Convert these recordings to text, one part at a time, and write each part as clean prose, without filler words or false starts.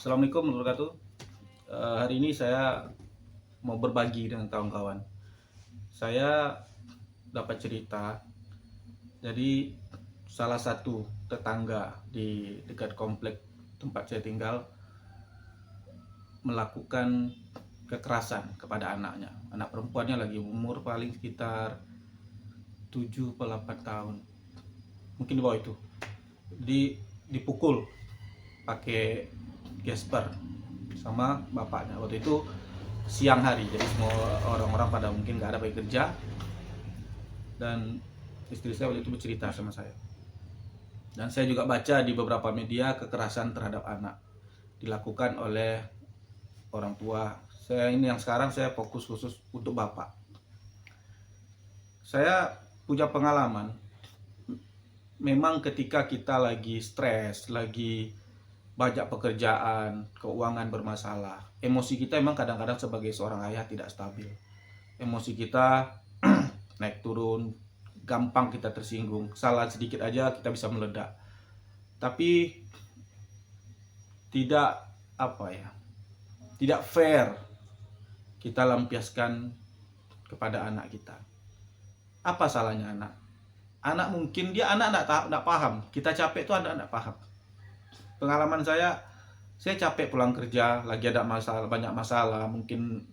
Assalamualaikum warahmatullahi wabarakatuh. Hari ini saya mau berbagi dengan kawan-kawan. Saya dapat cerita, jadi salah satu tetangga di dekat komplek tempat saya tinggal melakukan kekerasan kepada anaknya. Anak perempuannya lagi umur paling sekitar 7 atau 8 tahun. Mungkin di bawah itu. Dipukul pakai gesper sama bapaknya. Waktu itu siang hari, jadi semua orang-orang pada mungkin nggak ada baik kerja, dan istri saya waktu itu bercerita sama saya, dan saya juga baca di beberapa media kekerasan terhadap anak dilakukan oleh orang tua. Saya ini yang sekarang saya fokus khusus untuk bapak. Saya punya pengalaman, memang ketika kita lagi stres, lagi banyak pekerjaan, keuangan bermasalah, emosi kita memang kadang-kadang sebagai seorang ayah tidak stabil. Emosi kita naik turun, gampang kita tersinggung, salah sedikit aja kita bisa meledak. Tapi tidak tidak fair kita lampiaskan kepada anak kita. Apa salahnya anak? Anak mungkin anak enggak paham. Kita capek tuh anak enggak paham. Pengalaman saya capek pulang kerja, lagi ada masalah, banyak masalah, mungkin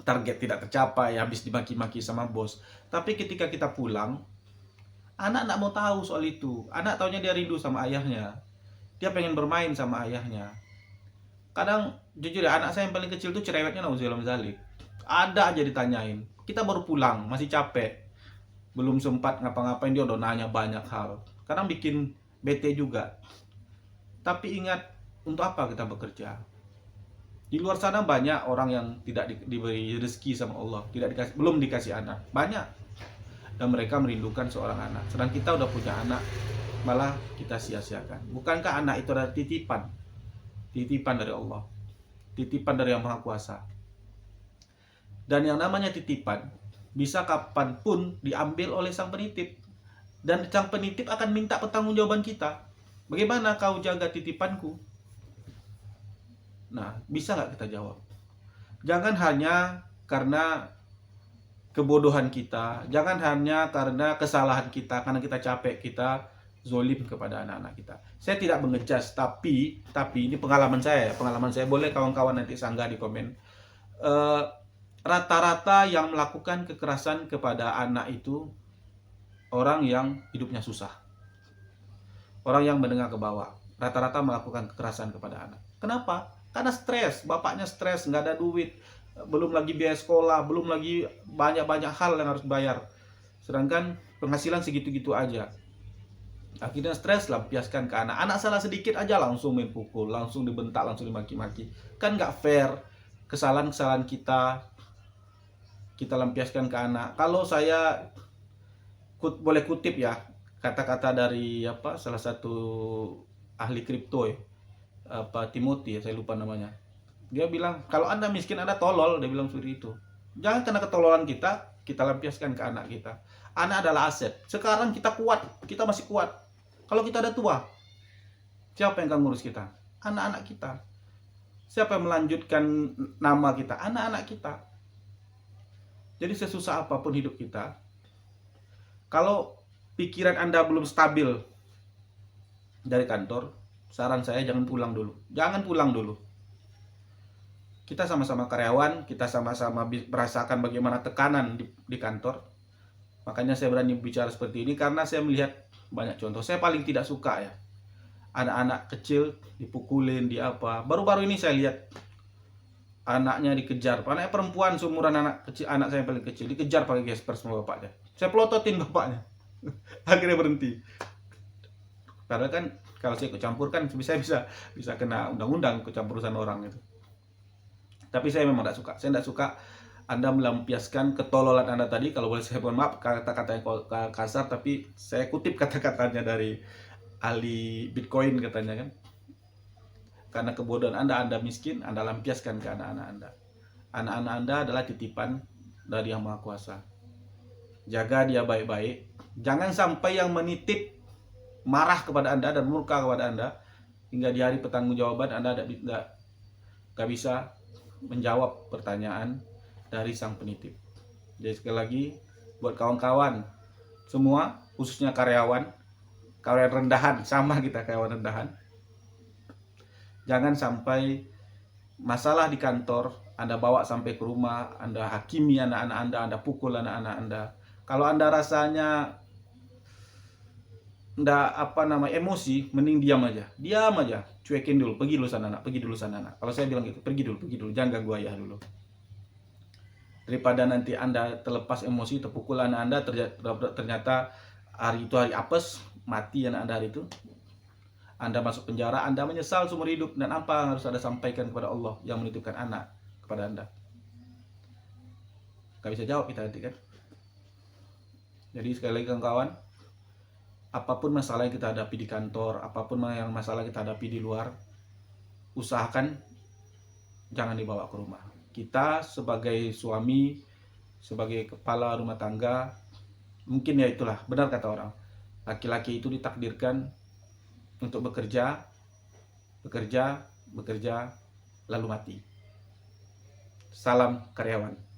target tidak tercapai, habis dimaki-maki sama bos. Tapi ketika kita pulang, anak nggak mau tahu soal itu. Anak taunya dia rindu sama ayahnya. Dia pengen bermain sama ayahnya. Kadang jujur ya, anak saya yang paling kecil tuh cerewetnya nauzubillah min dzalik. Ada aja ditanyain. Kita baru pulang, masih capek. Belum sempat ngapa-ngapain dia udah nanya banyak hal. Kadang bikin bete juga. Tapi ingat, untuk apa kita bekerja? Di luar sana banyak orang yang tidak diberi rezeki sama Allah, belum dikasih anak, banyak, dan mereka merindukan seorang anak. Sedang kita udah punya anak, malah kita sia-siakan. Bukankah anak itu adalah titipan? Titipan dari Allah, titipan dari Yang Maha Kuasa. Dan yang namanya titipan bisa kapanpun diambil oleh sang penitip, dan sang penitip akan minta pertanggungjawaban kita. Bagaimana kau jaga titipanku? Nah, bisa nggak kita jawab? Jangan hanya karena kebodohan kita, jangan hanya karena kesalahan kita, karena kita capek, kita zolim kepada anak-anak kita. Saya tidak mengejas, tapi ini pengalaman saya boleh kawan-kawan nanti sanggah di komen. Rata-rata yang melakukan kekerasan kepada anak itu orang yang hidupnya susah. Orang yang menengah ke bawah rata-rata melakukan kekerasan kepada anak. Kenapa? Karena stres, bapaknya stres, nggak ada duit, belum lagi biaya sekolah, belum lagi banyak-banyak hal yang harus bayar. Sedangkan penghasilan segitu-gitu aja. Akhirnya stres, lampiaskan ke anak. Anak salah sedikit aja langsung main pukul, langsung dibentak, langsung dimaki-maki. Kan nggak fair. Kesalahan-kesalahan kita lampiaskan ke anak. Kalau saya boleh kutip ya, kata-kata dari salah satu ahli kripto ya, Timothy ya, saya lupa namanya. Dia bilang, kalau Anda miskin, Anda tolol. Dia bilang seperti itu. Jangan karena ketololan kita lampiaskan ke anak kita. Anak adalah aset. Sekarang kita kuat, kita masih kuat. Kalau kita ada tua, siapa yang akan ngurus kita? Anak-anak kita. Siapa yang melanjutkan nama kita? Anak-anak kita. Jadi sesusah apapun hidup kita, kalau pikiran Anda belum stabil dari kantor, saran saya jangan pulang dulu. Jangan pulang dulu. Kita sama-sama karyawan, kita sama-sama merasakan bagaimana tekanan di kantor. Makanya saya berani bicara seperti ini, karena saya melihat banyak contoh. Saya paling tidak suka ya, anak-anak kecil dipukulin, Baru-baru ini saya lihat anaknya dikejar. Anaknya perempuan seumuran anak saya yang paling kecil, dikejar pakai gesper sama bapaknya. Saya pelototin bapaknya. Akhirnya berhenti. Karena kan kalau saya ikut campur kan saya bisa kena undang-undang ikut campur urusan orang itu. Tapi saya memang tidak suka. Saya tidak suka Anda melampiaskan ketololan Anda tadi. Kalau boleh saya mohon maaf kata-kata yang kasar, tapi saya kutip kata-katanya dari ahli Bitcoin katanya kan. Karena kebodohan Anda miskin, Anda lampiaskan ke anak-anak Anda. Anak-anak Anda adalah titipan dari Yang Maha Kuasa. Jaga dia baik-baik. Jangan sampai yang menitip marah kepada Anda dan murka kepada Anda, hingga di hari pertanggungjawaban Anda nggak bisa menjawab pertanyaan dari sang penitip. Jadi sekali lagi buat kawan-kawan semua, khususnya karyawan rendahan, sama kita karyawan rendahan, jangan sampai masalah di kantor Anda bawa sampai ke rumah, Anda hakimi anak-anak Anda pukul anak-anak Anda. Kalau Anda rasanya emosi, mending diam aja, cuekin dulu, pergi dulu sana anak. Kalau saya bilang gitu, pergi dulu, jangan ganggu ayah dulu. Daripada nanti Anda terlepas emosi, terpukul anak Anda, ternyata hari itu hari apes, mati anak Anda hari itu, Anda masuk penjara, Anda menyesal seumur hidup. Dan apa yang harus Anda sampaikan kepada Allah yang menitipkan anak kepada Anda? Gak bisa jawab kita nanti kan. Jadi sekali lagi kawan-kawan, apapun masalah yang kita hadapi di kantor, apapun yang masalah kita hadapi di luar, usahakan jangan dibawa ke rumah. Kita sebagai suami, sebagai kepala rumah tangga, mungkin ya itulah, benar kata orang, laki-laki itu ditakdirkan untuk bekerja, lalu mati. Salam karyawan.